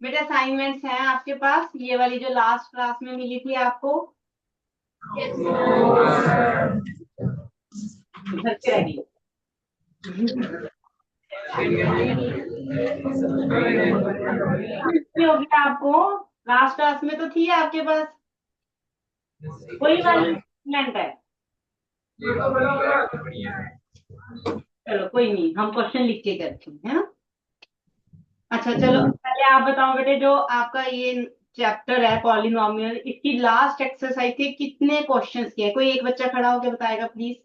बेटा असाइनमेंट्स हैं आपके पास, ये वाली जो लास्ट क्लास में मिली थी आपको। घर पे रह गई। कितनी होगी आपको? लास्ट क्लास में तो थी आपके पास, वही वाली असाइनमेंट है। चलो कोई नहीं, हम क्वेश्चन लिख के करते हैं, है ना। अच्छा चलो, पहले आप बताओ बेटे, जो आपका ये चैप्टर है पॉलिनोमियल, इसकी लास्ट एक्सरसाइज के कितने क्वेश्चंस किए? कोई एक बच्चा खड़ा होकर बताएगा प्लीज।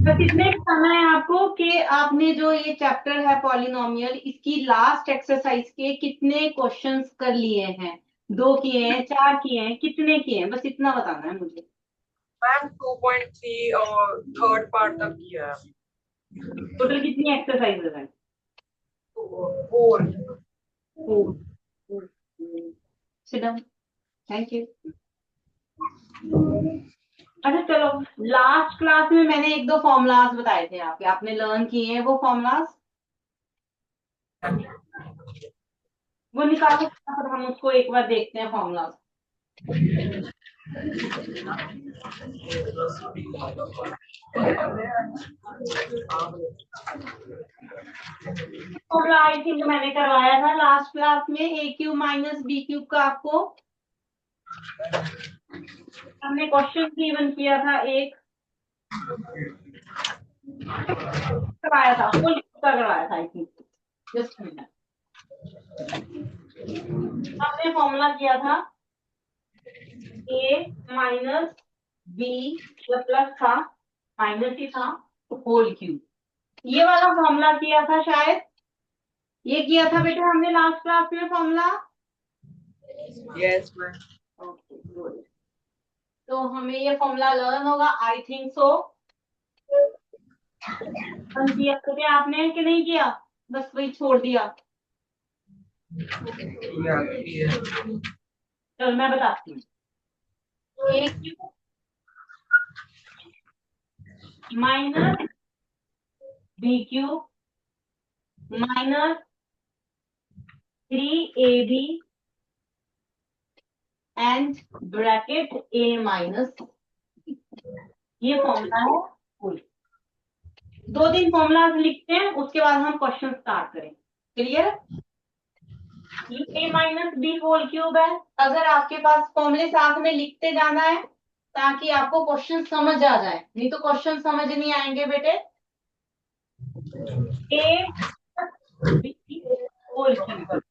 बस इतने बताना है आपको कि आपने जो ये चैप्टर है पॉलिनोमियल, इसकी लास्ट एक्सरसाइज के कितने क्वेश्चंस कर लिए हैं। 2 किए हैं, 4 किए हैं, कितने किए हैं, बस इतना बताना है मुझे। मैम 2.3 और थर्ड पार्ट तक किया है। टोटल कितनी एक्सरसाइज है? 4। 4। Sit down. Thank you. अच्छा चलो, लास्ट क्लास में मैंने 1-2 फॉर्मूलाज बताए थे आपके, आपने लर्न किए हैं वो फॉर्मूलाज। वो निकालो फटाफट, हम उसको एक बार देखते हैं फॉर्मूलाज। फॉर्मूला आई थिंक मैंने करवाया था लास्ट क्लास में, ए क्यूब माइनस बी क्यूब का आपको हमने क्वेश्चन गिवन किया था एक, करवाया था, फुल का करवाया था आई थिंक। जस्ट मिनट, हमने फॉर्मूला किया था ए माइनस बी, या प्लस था, माइनस ही था, होल क्यूब। ये वाला फॉर्मूला किया था शायद, ये किया था बेटा हमने लास्ट क्लास में formula. Yes ma'am. Okay good. तो हमें ये फॉर्मूला लर्न होगा आई थिंक सो। किया तो क्या आपने कि नहीं किया, बस वही छोड़ दिया। चलो मैं बताती हूँ। A cube minus B cube minus 3ab and bracket a minus, ये फॉर्मूला है फुल। 2-3 फॉर्मूलाज लिखते हैं, उसके बाद हम क्वेश्चन स्टार्ट करें। Clear? A minus b whole cube है। अगर आपके पास फॉर्मूले साथ में लिखते जाना है ताकि आपको क्वेश्चन समझ आ जाए, नहीं तो क्वेश्चन समझ नहीं आएंगे बेटे। A B whole cube,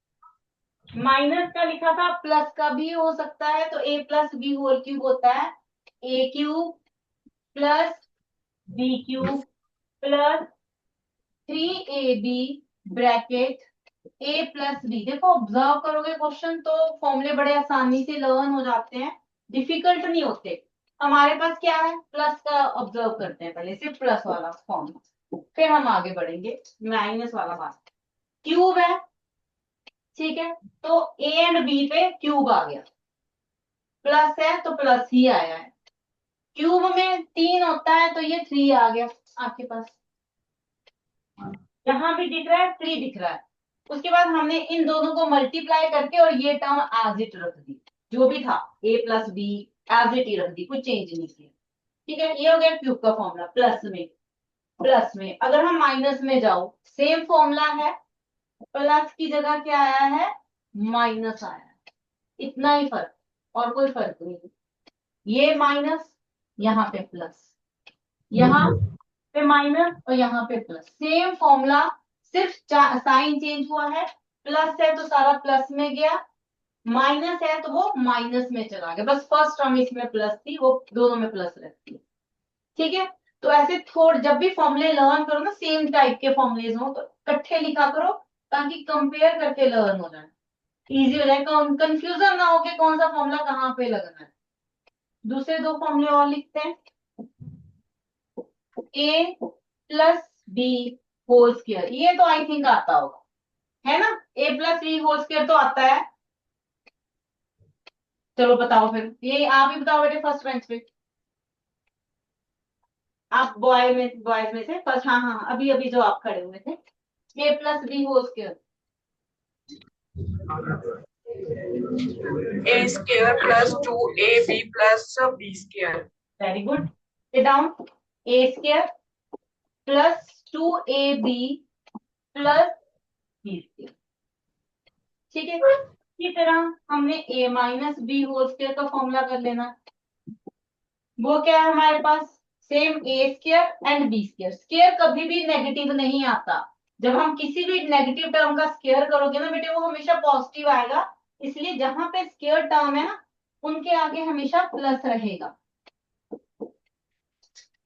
minus का लिखा था, प्लस का भी हो सकता है, तो a plus B whole cube होता है a cube plus B cube plus 3ab bracket a plus B. देखो ऑब्जर्व करोगे क्वेश्चन तो फॉर्मूले बड़े आसानी से लर्न हो जाते हैं, डिफिकल्ट नहीं होते। हमारे पास क्या है, प्लस का ऑब्जर्व करते हैं पहले, सिर्फ प्लस वाला फॉर्मूला, फिर हम आगे बढ़ेंगे। माइनस वाला बात, क्यूब है, ठीक है, तो ए एंड बी पे क्यूब आ गया, प्लस है तो प्लस ही आया है। क्यूब में 3 होता है तो ये 3 आ गया आपके पास, यहाँ भी दिख रहा है 3 दिख रहा है। उसके बाद हमने इन दोनों को मल्टीप्लाई करके और ये टर्म एज इट रख दी, जो भी था a plus b as it ही रख दी, कुछ चेंज नहीं किया। ठीक है, ये हो गया क्यूब का फॉर्मूला। प्लस में अगर हम माइनस में जाओ, सेम फॉर्मूला है, प्लस की जगह क्या आया है, माइनस आया है, इतना ही फर्क, और कोई फर्क नहीं। ये माइनस, यहाँ पे प्लस, यहाँ पे माइनस और यहाँ पे प्लस, सेम फॉर्मूला, सिर्फ साइन चेंज हुआ है। प्लस है तो सारा प्लस में गया, माइनस है तो वो माइनस में चला गया, बस फर्स्ट टर्म इसमें प्लस थी, वो दोनों में प्लस रहती है। ठीक है, तो ऐसे थोड़ जब भी फॉर्मूले लर्न करो ना, सेम टाइप के फॉर्मूलेज हो तो इकट्ठे लिखा करो, ताकि कंपेयर करके लर्न हो जाए, इजी हो जाए, कंफ्यूजन ना हो कि कौन सा फॉर्मूला कहाँ पे लगना है। दूसरे दो फॉर्मूले और लिखते हैं। ए प्लस बी होल स्क्वायर, ये तो आई थिंक आता होगा, है ना। ए प्लस बी होल स्क्वायर तो आता है। चलो बताओ फिर, ये आप ही बताओ बेटे फर्स्ट बेंच पे। आप बॉयज में से फर्स्ट, हाँ हाँ अभी अभी जो आप खड़े हुए थे। A plus B whole square. A square plus 2ab plus b square. Very good, sit down. A square plus 2ab plus B square, ठीक है। इसी तरह हमने a minus b whole square का फॉर्मूला कर लेना। वो क्या है हमारे पास, same a square and b square. Square कभी भी नेगेटिव नहीं आता। जब हम किसी भी नेगेटिव टर्म का स्क्वायर करोगे ना बेटे, वो हमेशा पॉजिटिव आएगा। इसलिए जहां पे स्क्वायर टर्म है ना, उनके आगे हमेशा प्लस रहेगा।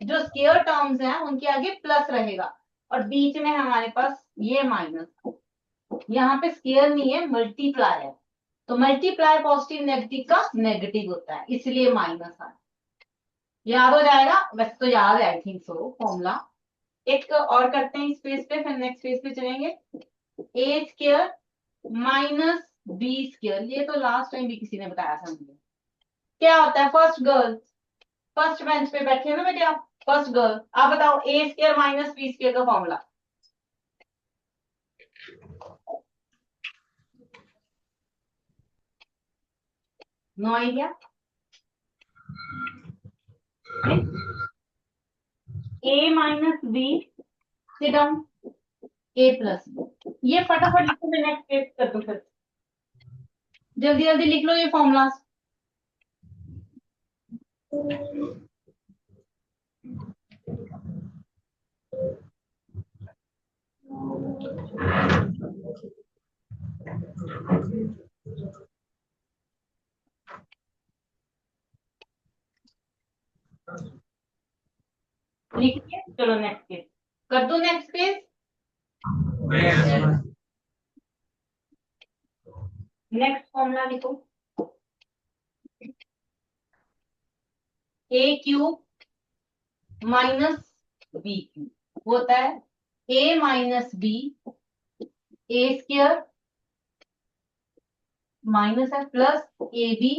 जो स्क्वायर टर्म्स हैं उनके आगे प्लस रहेगा। और बीच में हमारे पास ये माइनस, यहाँ पे स्क्वायर नहीं है, मल्टीप्लाई है। तो मल्टीप्लाई पॉजिटिव नेगेटिव का नेगेटिव होता है, इसलिए माइनस है। याद हो जाएगा, वैसे तो याद है आई थिंक सो फॉर्मूला। एक और करते हैं इस पेज पे, फिर नेक्स्ट पेज पे चलेंगे। ए स्क्वायर माइनस बी स्क्वायर, ये तो लास्ट टाइम भी किसी ने बताया था मुझे। क्या होता है, फर्स्ट गर्ल, फर्स्ट बेंच पे बैठे हो ना बेटे आप, फर्स्ट गर्ल, आप बताओ a square minus b square का formula. No idea. A minus b, sit down. A plus b, ये फटाफट लिखो, मैं नेक्स्ट पेज कर दूं फिर। जल्दी जल्दी लिख लो ये फॉर्मूला। लिखिए, चलो नेक्स्ट पेज कर दो, नेक्स्ट पेज। नेक्स्ट फॉर्मूला लिखो। A cube minus B cube होता है A minus B, A square minus है plus A B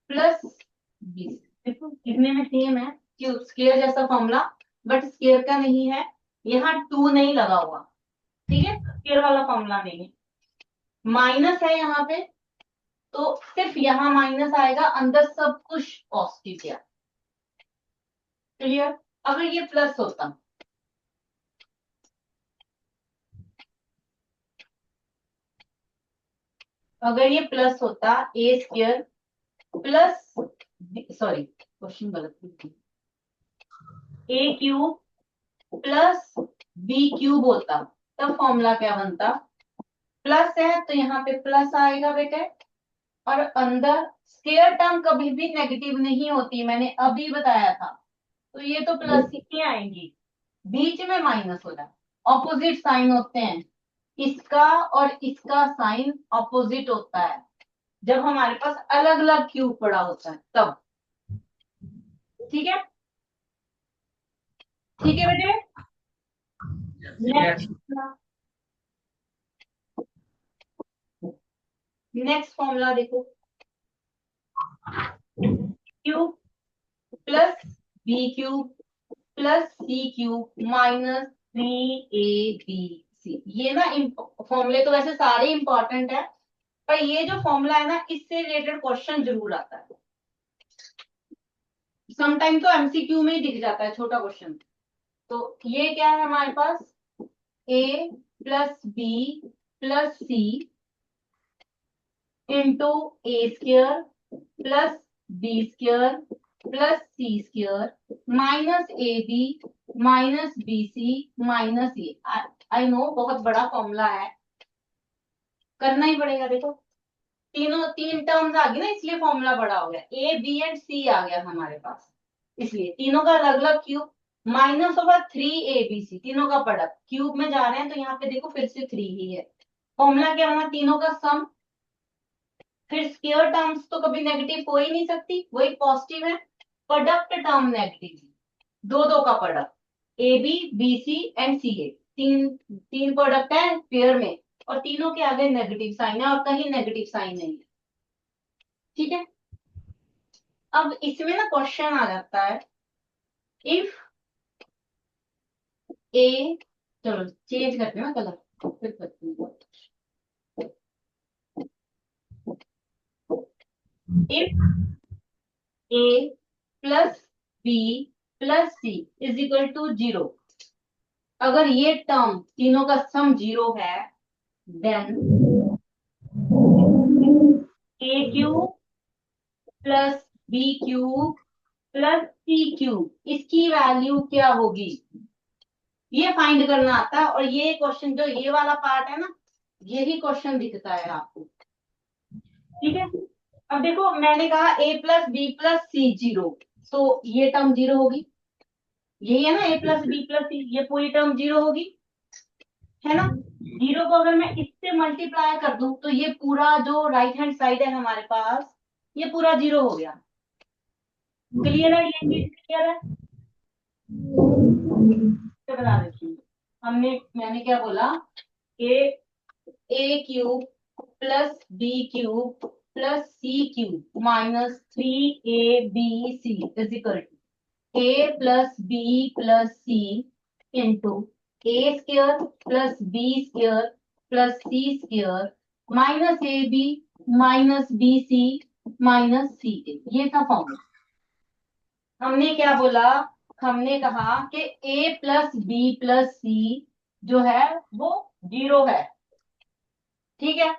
plus B. देखो कितने में सेम है, क्यूब स्क्वायर जैसा फॉर्मूला, बट स्क्वायर का नहीं है, यहाँ टू नहीं लगा हुआ, ठीक है, स्क्वायर वाला फॉर्मूला नहीं है। माइनस है यहाँ पे, तो सिर्फ यहाँ माइनस आएगा, अंदर सब कुछ पॉजिटिव है। क्लियर। अगर ये प्लस होता, अगर ये प्लस होता, ए स्क्वायर प्लस, सॉरी क्वेश्चन गलत लिख दी, ए क्यूब प्लस बी क्यूब होता, तब फॉर्मूला क्या बनता, प्लस है तो यहाँ पे प्लस आएगा बेटे, और अंदर स्क्वायर टर्म कभी भी नेगेटिव नहीं होती, मैंने अभी बताया था। तो ये तो प्लस ही आएंगी, बीच में माइनस हो जाए। ऑपोजिट साइन होते हैं, इसका और इसका साइन ऑपोजिट होता है जब हमारे पास अलग अलग क्यूब पड़ा होता है तब। ठीक है, ठीक है बेटे। नेक्स्ट फॉर्मूला देखो, cube plus B cube plus सी क्यूब माइनस 3ab। ये ना फॉर्मूले तो वैसे सारे इंपॉर्टेंट है, पर ये जो फॉर्मूला है ना, इससे रिलेटेड क्वेश्चन जरूर आता है। समटाइम तो एमसीक्यू में ही दिख जाता है छोटा क्वेश्चन। तो ये क्या है हमारे पास, a plus B plus c into a square plus B square plus C square minus A B minus b c minus a. I know बहुत बड़ा फॉर्मूला है, करना ही पड़ेगा। देखो तीनों तीन टर्म्स आ गई ना, इसलिए फॉर्मूला बड़ा हो गया, ए बी एंड सी आ गया हमारे पास, इसलिए तीनों का अलग अलग क्यूब माइनस ओवर 3ab, तीनों का प्रोडक्ट क्यूब में जा रहे हैं तो यहाँ पे देखो फिर से 3 ही है। फॉर्मूला क्या होगा, तीनों का सम फिर स्क्वायर टर्म्स तो कभी नेगेटिव हो ही नहीं सकती, वही पॉजिटिव है। प्रोडक्ट टर्म नेगेटिव, दो दो का product, a b b c and c a, तीन तीन प्रोडक्ट है पेयर में, और तीनों के आगे नेगेटिव साइन है और कहीं नेगेटिव साइन नहीं है। ठीक है, अब इसमें ना क्वेश्चन आ जाता है, इफ ए, चलो चेंज करते हैं ना कलर, फिर करते हैं। If A plus B plus C is equal to 0, अगर ये टर्म तीनों का सम 0 है, देन ए cube plus B cube plus सी क्यूब, इसकी वैल्यू क्या होगी, ये फाइंड करना आता है। और ये क्वेश्चन जो ये वाला पार्ट है ना, यही क्वेश्चन दिखता है आपको। ठीक है, अब देखो मैंने कहा ए प्लस बी प्लस सी 0, तो ये टर्म 0 होगी, यही है ना, ए प्लस बी प्लस सी, ये पूरी टर्म 0 होगी, है ना। 0 को अगर मैं इससे मल्टीप्लाई कर दूं तो ये पूरा जो राइट हैंड साइड है हमारे पास, ये पूरा 0 हो गया। क्लियर है, ये चीज क्लियर है, तो बता देती हूँ। मैंने क्या बोला, a a cube plus B cube plus C cube minus 3ab is equal to a plus B plus c into a square plus b square plus c square minus A B minus b c minus C a, ये था formula. हमने क्या बोला, हमने कहा कि a plus B plus सी जो है वो 0 है। ठीक है,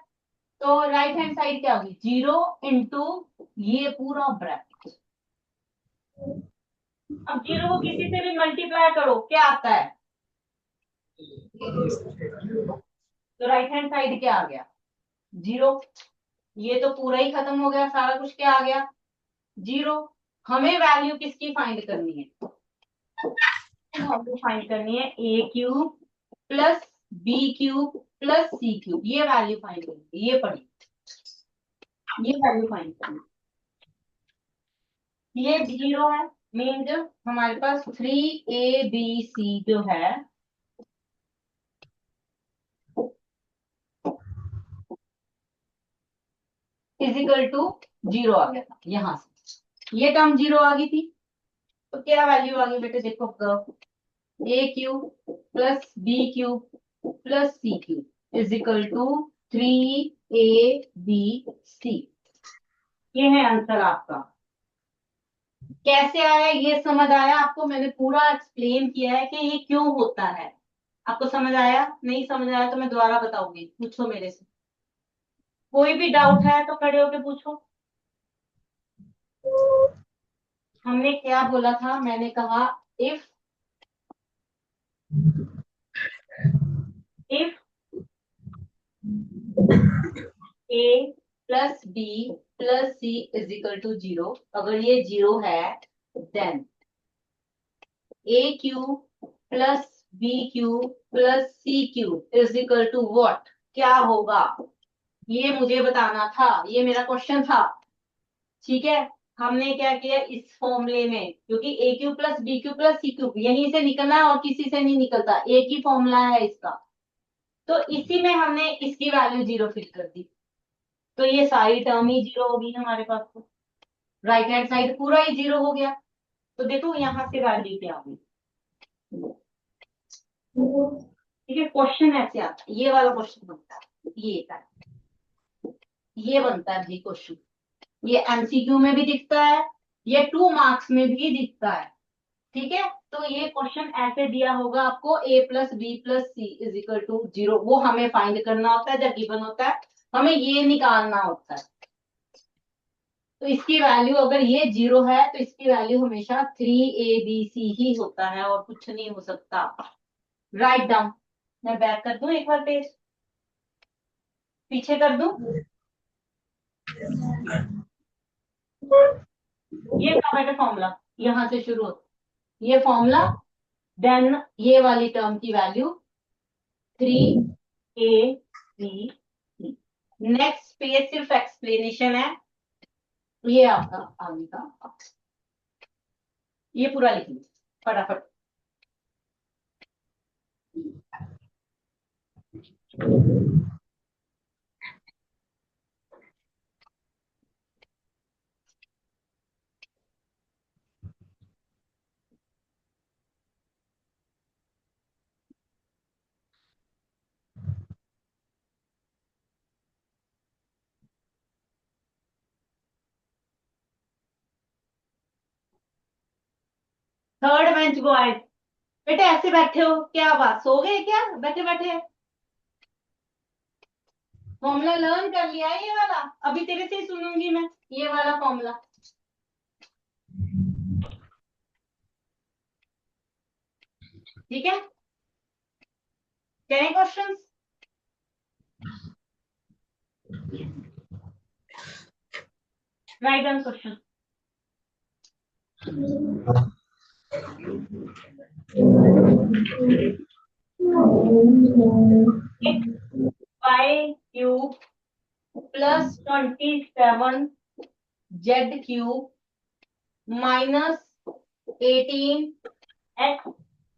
तो राइट हैंड साइड क्या होगी, 0 इंटू ये पूरा ब्रैकेट। अब 0 को किसी से भी मल्टीप्लाई करो, क्या आता है, तो राइट हैंड साइड क्या आ गया, 0। ये तो पूरा ही खत्म हो गया, सारा कुछ क्या आ गया, 0। हमें वैल्यू किसकी फाइंड करनी है, वैल्यू फाइंड करनी है a cube plus B cube plus C cube, ये वैल्यू फाइंड करनी है, ये पढ़ी, ये वैल्यू फाइंड करनी है। ये 0 है, मीन जो हमारे पास 3ab जो है, इजिकल टू 0 आ गया था यहां से, ये टर्म 0 आ गई थी, तो क्या वैल्यू आ गई बेटे, देखो a cube plus B cube plus C cube is equal to 3ab, ये है आंसर आपका। कैसे आया ये समझ आया आपको, मैंने पूरा एक्सप्लेन किया है कि ये क्यों होता है। आपको समझ आया, नहीं समझ आया तो मैं दोबारा बताऊंगी, पूछो मेरे से, कोई भी डाउट है तो खड़े होके पूछो। हमने क्या बोला था, मैंने कहा if if A plus B plus C is equal to 0, अगर ये 0 है, then A cube plus B cube plus C cube is equal to what, क्या होगा, ये मुझे बताना था, ये मेरा क्वेश्चन था। ठीक है, हमने क्या किया इस फॉर्मूले में, क्योंकि a cube plus B cube plus C cube यहीं से निकलना है और किसी से नहीं निकलता, एक ही फॉर्मूला है इसका, तो इसी में हमने इसकी वैल्यू 0 फिट कर दी, तो ये सारी टर्म ही 0 होगी हमारे पास, तो राइट हैंड साइड पूरा ही 0 हो गया। तो देखो यहाँ से वैल्यू क्या होगी, ठीक है, क्वेश्चन ऐसे आता है, ये वाला क्वेश्चन बनता है, ये बनता है भाई क्वेश्चन, ये एमसीक्यू में भी दिखता है, ये 2 मार्क्स में भी दिखता है। ठीक है, तो ये क्वेश्चन ऐसे दिया होगा आपको, a plus B plus C is equal to 0, वो हमें फाइंड करना होता है, जब गिवन होता है हमें ये निकालना होता है। तो इसकी वैल्यू अगर ये 0 है तो इसकी वैल्यू हमेशा 3abc ही होता है और कुछ नहीं हो सकता। राइट डाउन, मैं बैक कर दूं एक बार पेज, पीछे कर दूं, ये था बेटा फॉर्मूला, यहां से शुरू होता, ये फॉर्मूला, देन ये वाली टर्म की वैल्यू 3ab, नेक्स्ट पेज सिर्फ एक्सप्लेनेशन है, ये आपका आगे का, ये पूरा लिख लीजिए फटाफट। थर्ड बेंच बॉयज, बेटे ऐसे बैठे हो, क्या बात, सो गए क्या बैठे बैठे? फॉर्मूला लर्न कर लिया है ये वाला, अभी तेरे से ही सुनूंगी मैं ये वाला फॉर्मूला। ठीक है, करें questions? Write down question. Y cube plus 27 Z cube minus 18 X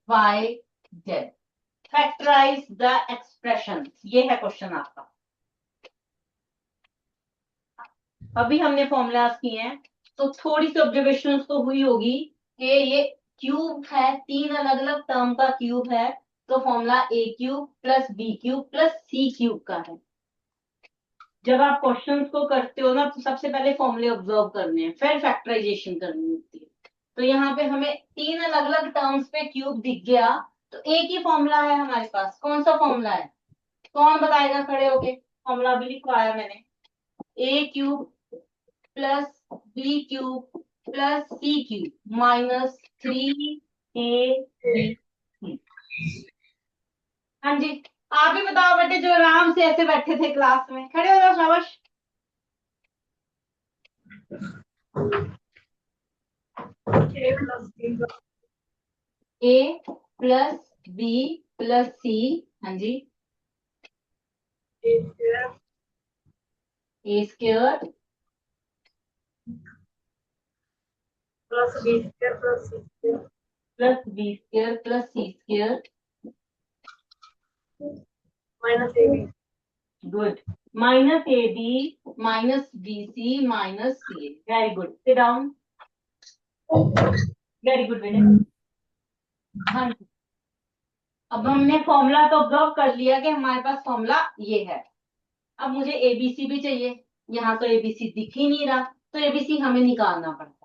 Y Z, factorize the expression, ये है क्वेश्चन आपका। अभी हमने फॉर्मूलाज किए हैं, तो थोड़ी सी ऑब्जर्वेशन तो हुई होगी कि ये क्यूब है, तीन अलग अलग टर्म का क्यूब है, तो formula a cube plus B cube plus C cube का है। जब आप क्वेश्चंस को करते हो ना, तो सबसे पहले फॉर्मूले ऑब्जर्व करने हैं, फिर फैक्टराइजेशन करनी होती है। तो यहाँ पे हमें तीन अलग अलग टर्म्स पे क्यूब दिख गया, तो एक ही फॉर्मूला है हमारे पास। कौन सा फॉर्मूला है, कौन बताएगा खड़े होके? फॉर्मूला भी लिखवाया मैंने, a cube plus B cube plus C cube minus 3ab। हाँ जी, आप ही बताओ बेटे, जो आराम से ऐसे बैठे थे क्लास में, खड़े हो जाओ, शाबाश। A plus B plus c, हाँ जी, a square plus B square plus C square plus B square plus C square, minus A b. Good, minus A B minus b c minus C a, very good, sit down, very good बेटे। हाँ जी, अब हमने formula तो observe कर लिया कि हमारे पास formula ये है। अब मुझे एबीसी भी चाहिए, यहाँ तो एबीसी दिख ही नहीं रहा, तो एबीसी हमें निकालना पड़ता है।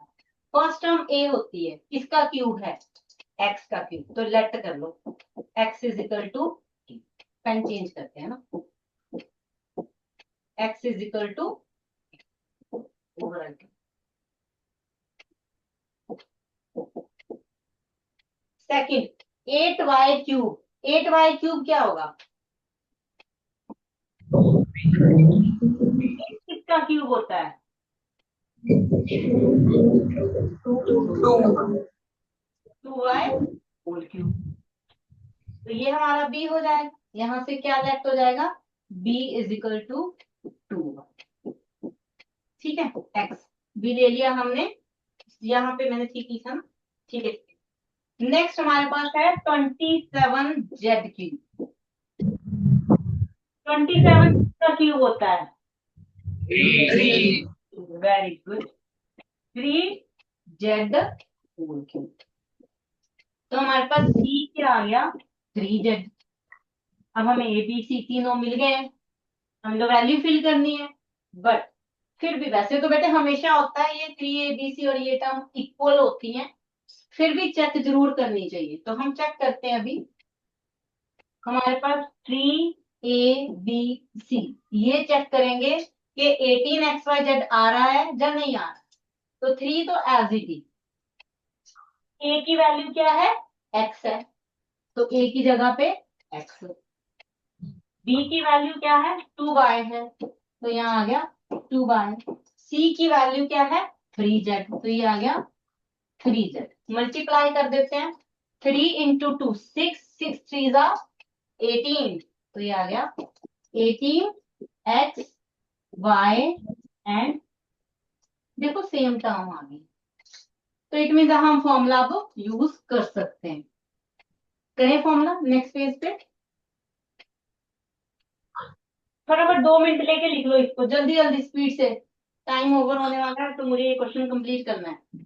फर्स्ट टर्म ए होती है, किसका क्यूब है? एक्स का क्यूब, तो लेट कर लो, x is equal to, pen change करते हैं ना, x is equal to, second 8y cube, 8y cube क्या होगा? किसका क्यूब होता है? 2y होल क्यूब, तो ये हमारा b हो जाएगा, यहां से क्या लेफ्ट हो जाएगा? b is equal to 2y। ठीक है, x b ले लिया हमने, यहाँ पे मैंने ठीक लिखा ना, ठीक है। नेक्स्ट हमारे पास है 27z क्यूब, 27 का क्यूब होता है, very good, 3z whole cube, तो हमारे पास c क्या आ गया? 3z। अब हमें ए बी सी तीनों मिल गए हैं, हमें तो वैल्यू फिल करनी है, बट फिर भी वैसे तो बेटे हमेशा होता है ये 3abc और ये टर्म इक्वल होती हैं, फिर भी चेक जरूर करनी चाहिए, तो हम चेक करते हैं अभी। हमारे पास 3abc, ये चेक करेंगे कि 18xyz आ रहा है या नहीं आ रहा, तो 3 तो एज इट इज, ए की वैल्यू क्या है? x है, तो ए की जगह पे x, बी की वैल्यू क्या है? 2y है, तो यहाँ आ गया 2y, सी की वैल्यू क्या है? 3z, तो ये आ गया 3z। मल्टीप्लाई कर देते हैं, 3 इंटू 2 6, 6 3 जा 18, तो ये आ गया 18x y एंड देखो सेम टर्म आ गई, तो इट मीन हम फॉर्मूला अब यूज कर सकते हैं। करें फॉर्मूला नेक्स्ट पेज पे, फटाफट 2 मिनट लेके लिख लो इसको, जल्दी जल्दी स्पीड से, टाइम ओवर होने वाला है, तो मुझे ये क्वेश्चन कंप्लीट करना है।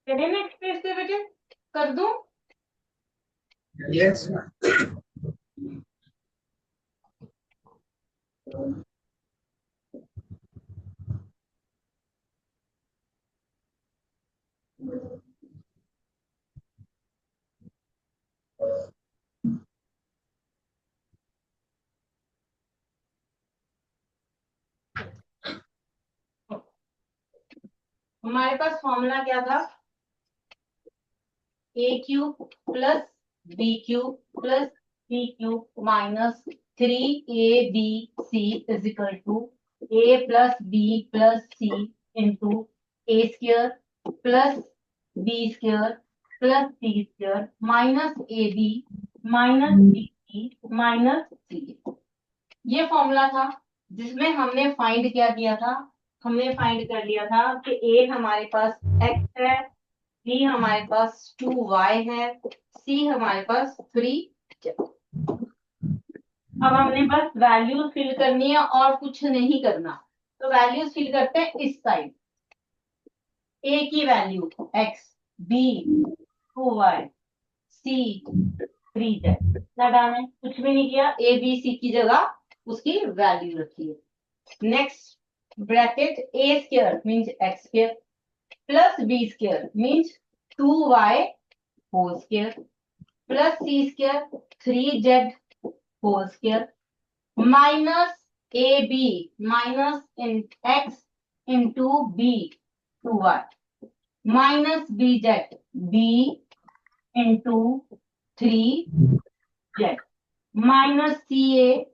करें नेक्स्ट पेज पे बेटे, कर दूं? Yes. हमारे पास फॉर्मूला क्या था, a cube plus B cube plus C cube minus 3ab is equal to a plus B plus c into a square plus b square plus c square minus A B minus b c minus c. ये formula था जिसमें हमने find क्या किया था, हमने find कर लिया था कि ए हमारे पास एक्स है, बी हमारे पास 2y है, सी हमारे पास 3। अब हमने बस वैल्यूज फिल करनी है और कुछ नहीं करना, तो वैल्यूज फिल करते हैं इस साइड। ए की वैल्यू x, बी 2y, सी 3z, क्या डालना है, कुछ भी नहीं किया, ए बी सी की जगह उसकी वैल्यू रखी है। Next bracket A square means X square plus B square means 2y whole square plus C square 3z whole square minus A B minus in X into B 2y minus B Z B into 3z minus C A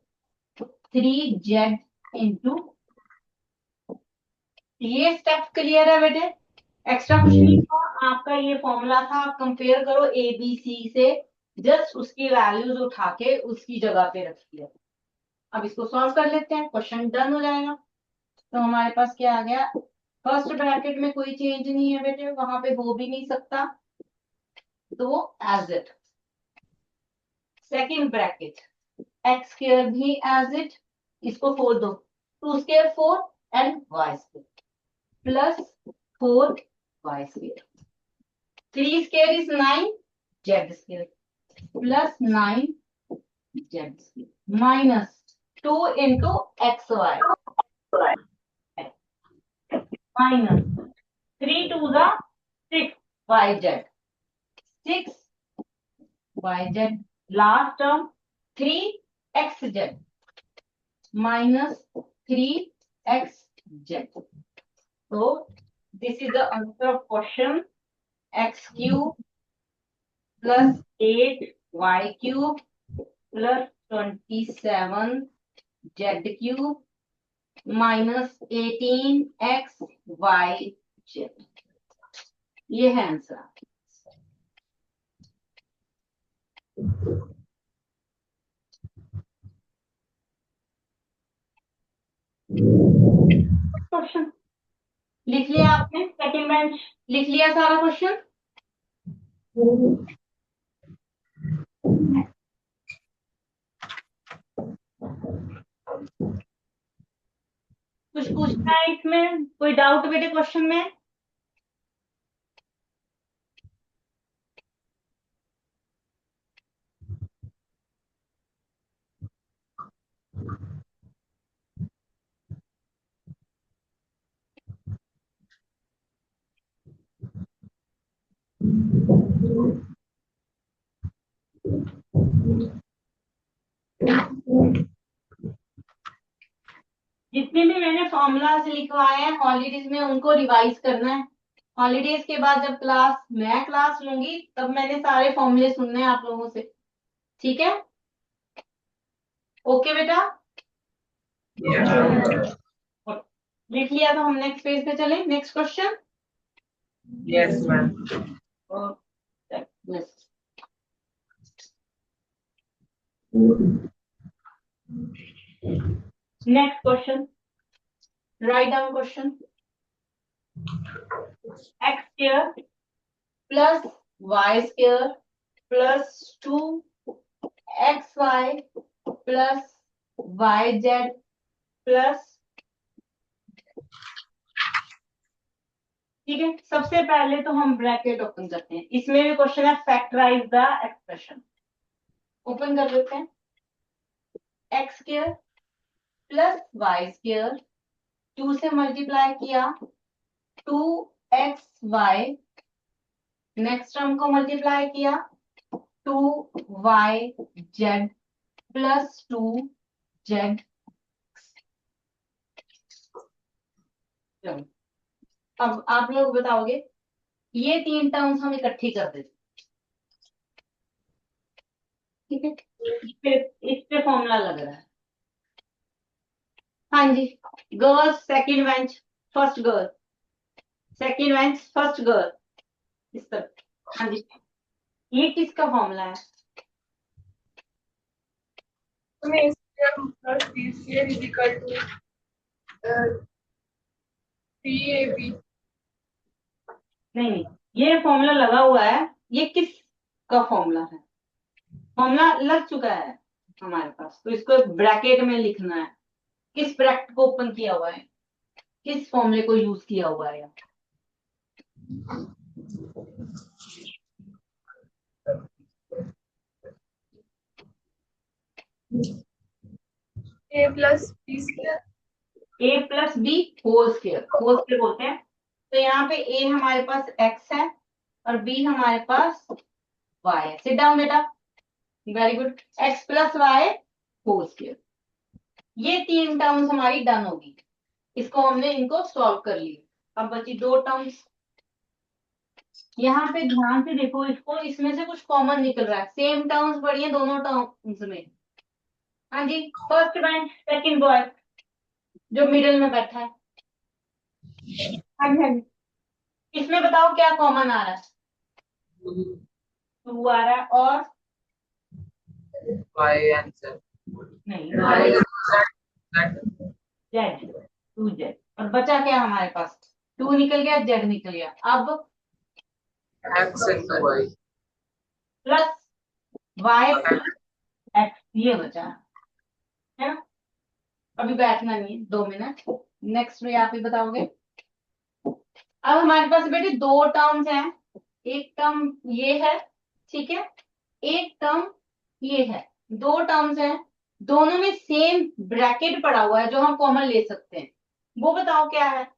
3z into. ये step clear है बेटे, extra कुछ नहीं हुआ, आपका ये formula था, आप कंपेयर करो ए बी सी से, जस्ट उसकी वैल्यूज उठा के उसकी जगह पे रखिए। अब इसको सॉल्व कर लेते हैं, क्वेश्चन डन हो जाएगा। तो हमारे पास क्या आ गया, फर्स्ट ब्रैकेट में कोई चेंज नहीं है बेटे, वहां पे हो भी नहीं सकता, तो वो as it. Second bracket x square भी एज इट, इसको 4 दो, 2 square 4 and y square plus 4y square, 3 square is 9 z square plus 9 z square minus 2 into x y minus 3 to the 6 y z 6 y z, last term 3 x z minus 3 x z। तो this is the answer of question, x cube plus 8y cube plus 27z cube minus 18xyz, ये है answer. Question लिख लिया आपने, second bench लिख लिया सारा question. कुछ पूछना है इसमें, कोई डाउट बेटे क्वेश्चन में? जितने भी मैंने फॉर्मूलाज लिखवाए हैं हॉलीडेज में उनको रिवाइज करना है। हॉलीडेज के बाद जब मैं क्लास लूंगी तब मैंने सारे फॉर्मूले सुनने हैं आप लोगों से। ठीक है, ओके बेटा। लिख लिया तो हम नेक्स्ट पेज पे चले। Next question. Yes, ma'am. Next question, write down question. X square plus y square plus 2xy plus yz plus, ठीक है। सबसे पहले तो हम ब्रैकेट ओपन करते हैं। इसमें भी क्वेश्चन है फैक्टराइज द एक्सप्रेशन। ओपन कर लेते हैं। X square plus y square 2 से मल्टीप्लाई किया 2xy, नेक्स्ट टर्म को मल्टीप्लाई किया 2yz प्लस 2z। अब आप लोग बताओगे ये तीन टर्म्स हम इकट्ठी कर देते, ठीक है। इस पे फॉर्मूला लग रहा है। हाँ जी, girls second bench first girl, second bench first girl, इस पर। हाँ जी, ये किसका फॉर्मूला है? A square plus B square is equal to 3AB. नहीं, ये फॉर्मूला लगा हुआ है। ये किस का फॉर्मूला है? फॉर्मूला लग चुका है हमारे पास, तो इसको ब्रैकेट में लिखना है। किस ब्रैकेट को ओपन किया हुआ है, किस फॉर्मूले को यूज किया हुआ है? A plus B square. A plus B whole square, whole square बोलते हैं। तो यहाँ पे ए हमारे पास एक्स है और बी हमारे पास वाई है। सिट डाउन बेटा, very good. X plus y whole square, ये तीन टर्म्स हमारी डन होगी। इसको हमने इनको सॉल्व कर लिया। अब बची दो टर्म्स। यहाँ पे ध्यान से देखो इसको, इसमें से कुछ कॉमन निकल रहा है। सेम टर्म्स पढ़ी है दोनों टर्म्स में। हाँ जी, फर्स्ट बेंच सेकंड बॉय जो मिडिल में बैठा है। हाँ जी, हाँ जी। इसमें बताओ क्या कॉमन आ रहा है? 2 आ रहा है और Y and Z. नहीं, Y, Z. Z, 2z। और बचा क्या हमारे पास? 2 निकल गया, जेड निकल गया। अब X into Y. Plus y x, ये बचा है ना। अभी बैठना नहीं है, 2 मिनट। नेक्स्ट में आप ही बताओगे। अब हमारे पास बेटे दो टर्म्स हैं। एक टर्म ये है, ठीक है, एक टर्म ये है। दो टर्म्स हैं, दोनों में सेम ब्रैकेट पड़ा हुआ है जो हम कॉमन ले सकते हैं। वो बताओ क्या है?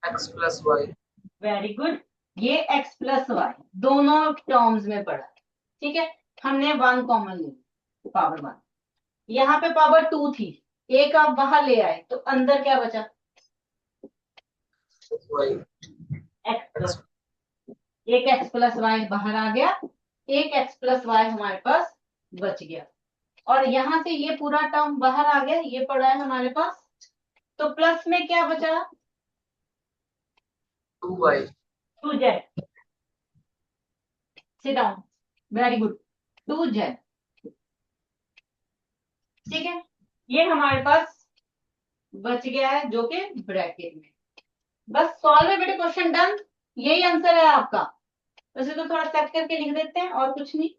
X plus Y. Very good, ये x प्लस वाई दोनों टर्म्स में पड़ा है, ठीक है। हमने 1 कॉमन ली, पावर 1। यहाँ पे पावर 2 थी, एक आप बाहर ले आए तो अंदर क्या बचा? Y. x प्लस, एक x प्लस वाई बाहर आ गया, एक x प्लस वाई हमारे पास बच गया। और यहाँ से ये पूरा टर्म बाहर आ गया, ये पड़ा है हमारे पास। तो प्लस में क्या बचा? 2Y. 2z। Seat down, very good, 2z, ठीक है। ये हमारे पास बच गया है जो कि ब्रैकेट में। बस सॉल्व है बेटे, क्वेश्चन डन। यही आंसर है आपका। वैसे तो थोड़ा सेट करके लिख देते हैं और कुछ नहीं।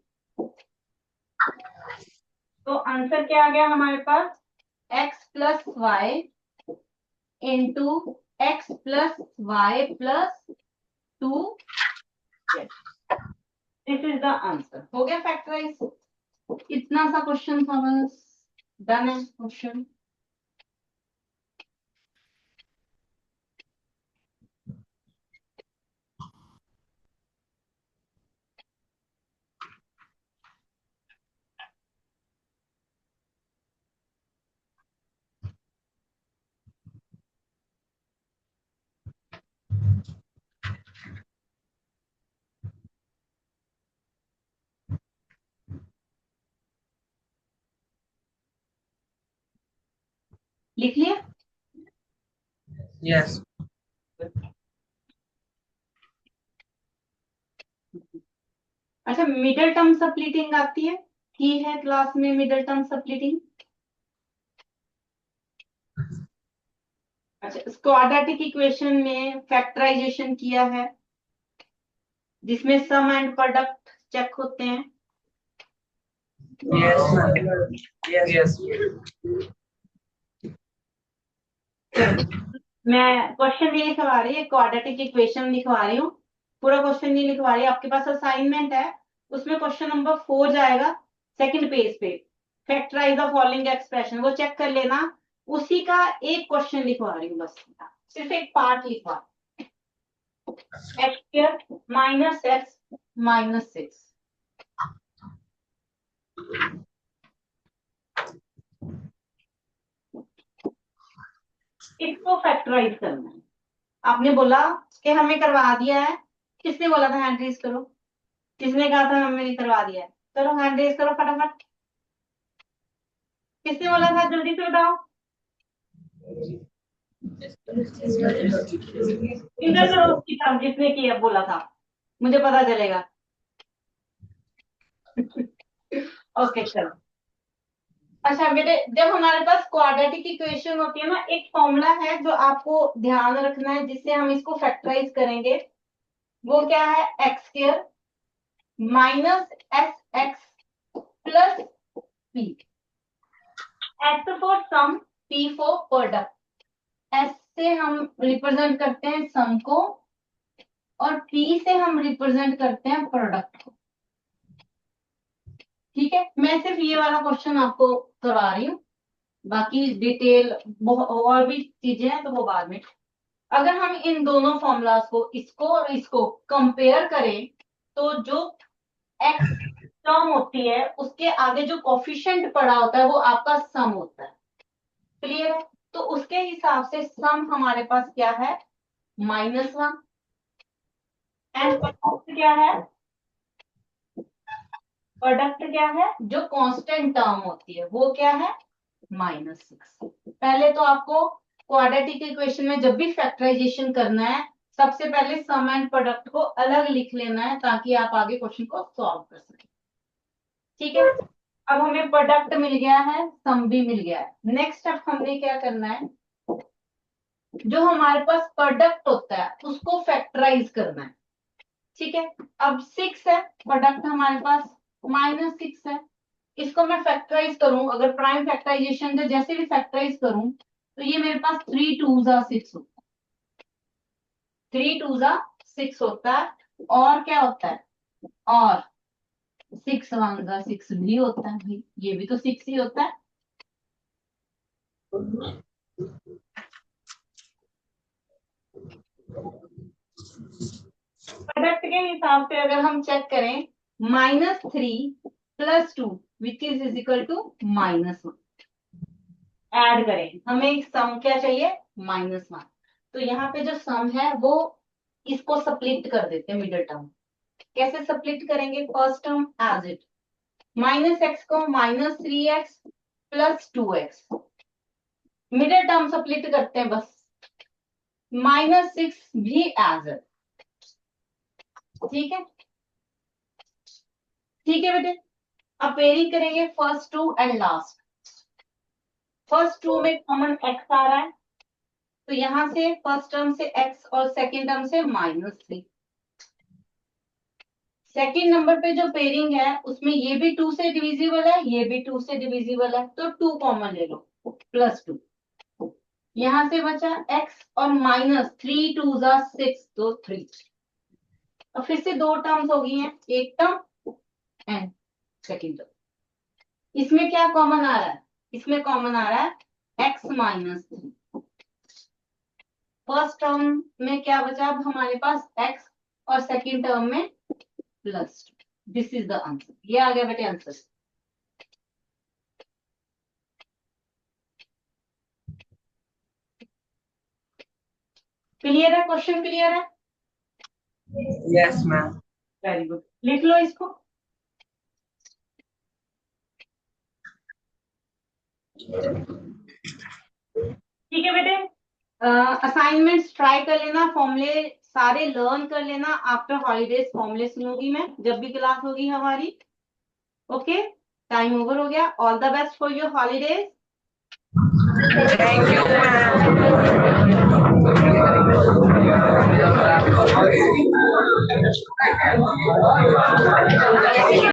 तो आंसर क्या आ गया हमारे पास? x plus y into x plus y plus 2z। This is the answer. हो गया फैक्टराइज। इतना सा क्वेश्चन था बस, डन है क्वेश्चन। लिख लिया? Yes. अच्छा, मिडल टर्म स्प्लिटिंग आती है? की है क्लास में मिडल टर्म स्प्लिटिंग? अच्छा, क्वाड्रेटिक इक्वेशन में फैक्टराइजेशन किया है जिसमें सम एंड प्रोडक्ट चेक होते हैं? Yes, ma'am. Yes. मैं क्वेश्चन नहीं लिखवा रही, क्वाड्रेटिक इक्वेशन लिखवा रही हूँ, पूरा क्वेश्चन नहीं लिखवा रही। आपके पास असाइनमेंट है, उसमें क्वेश्चन नंबर 4 जाएगा सेकंड पेज पे, फैक्टराइज द फॉलोइंग एक्सप्रेशन, वो चेक कर लेना। उसी का एक क्वेश्चन लिखवा रही हूँ बस, सिर्फ एक पार्ट लिखवा। X square minus x minus 6, इसको फैक्टराइज करना है। आपने बोला कि हमें करवा दिया है, किसने बोला था हैंड रेज करो? किसने कहा था हमें करवा दिया है? चलो हैंड रेज करो फटाफट। किसने बोला था? जल्दी से बताओ। इधर करो उसकी तरफ जिसने किया बोला था, मुझे पता चलेगा। ओके चलो। अच्छा बेटे, जब हमारे पास क्वाड्रेटिक इक्वेशन होती है ना, एक फॉर्मूला है जो आपको ध्यान रखना है जिससे हम इसको फैक्टराइज करेंगे। वो क्या है? X square minus s x plus p. X for sum, p for product. S से हम रिप्रेजेंट करते हैं सम को और पी से हम रिप्रेजेंट करते हैं प्रोडक्ट को। ठीक है, मैं सिर्फ ये वाला क्वेश्चन आपको करवा रही हूँ, बाकी डिटेल और भी चीजें हैं तो वो बाद में। अगर हम इन दोनों फॉर्मूलाज को, इसको और इसको कंपेयर करें, तो जो एक्स टर्म होती है उसके आगे जो कोफिशिएंट पड़ा होता है वो आपका सम होता है। क्लियर है? तो उसके हिसाब से सम हमारे पास क्या है? -1। एंड प्रोडक्ट क्या है? प्रोडक्ट क्या है? जो कांस्टेंट टर्म होती है वो क्या है? -6। पहले तो आपको क्वाड्रेटिक इक्वेशन में जब भी फैक्टराइजेशन करना है, सबसे पहले सम एंड प्रोडक्ट को अलग लिख लेना है ताकि आप आगे क्वेश्चन को सॉल्व कर सकें। ठीक है, अब हमें प्रोडक्ट मिल गया है, सम भी मिल गया है। नेक्स्ट स्टेप हमने क्या करना है? जो हमारे पास प्रोडक्ट होता है उसको फैक्टराइज करना है। ठीक है, अब 6 है प्रोडक्ट हमारे पास, -6 है। इसको मैं फैक्टराइज करूं, अगर प्राइम फैक्टराइजेशन से जैसे भी फैक्टराइज करूं, तो ये मेरे पास 3 2 6 होता है। 3 2 6 होता है। और क्या होता है? और 6 1 6 भी होता है भाई, ये भी तो 6 ही होता है। प्रोडक्ट के हिसाब से अगर हम चेक करें, -3 + 2 which is equal to -1। Add करें, हमें एक सम क्या चाहिए? -1। तो यहाँ पे जो सम है वो इसको स्प्लिट कर देते हैं मिडिल टर्म। कैसे स्प्लिट करेंगे? First term as it, -x को -3x + 2x। Middle term split करते हैं बस, -6 भी एज इट। ठीक है, ठीक है बेटे। अब पेयरिंग करेंगे first two and last. First two में कॉमन x आ रहा है, तो यहां से फर्स्ट टर्म से x और सेकेंड टर्म से -3। सेकेंड नंबर पे जो पेयरिंग है उसमें ये भी 2 से डिविजिबल है, ये भी 2 से डिविजिबल है, तो 2 कॉमन ले लो, +2। यहां से बचा x और -3 2 6, तो 3। और फिर से दो टर्म्स हो गई हैं, एक टर्म एंड सेकेंड टर्म। इसमें क्या कॉमन आ रहा है? इसमें कॉमन आ रहा है x -3। फर्स्ट टर्म में क्या बचा अब हमारे पास? x, और सेकेंड टर्म में +2। दिस इज द आंसर, ये आ गया बेटे आंसर। क्लियर है? क्वेश्चन क्लियर है? Yes, ma'am. वेरी गुड, लिख लो इसको। ठीक है बेटे, असाइनमेंट्स ट्राई कर लेना, फॉर्मूले सारे लर्न कर लेना। आफ्टर हॉलीडेज फॉर्मूले सुनूंगी मैं जब भी क्लास होगी हमारी। ओके, टाइम ओवर हो गया। All the best for your holidays. Thank you, ma'am.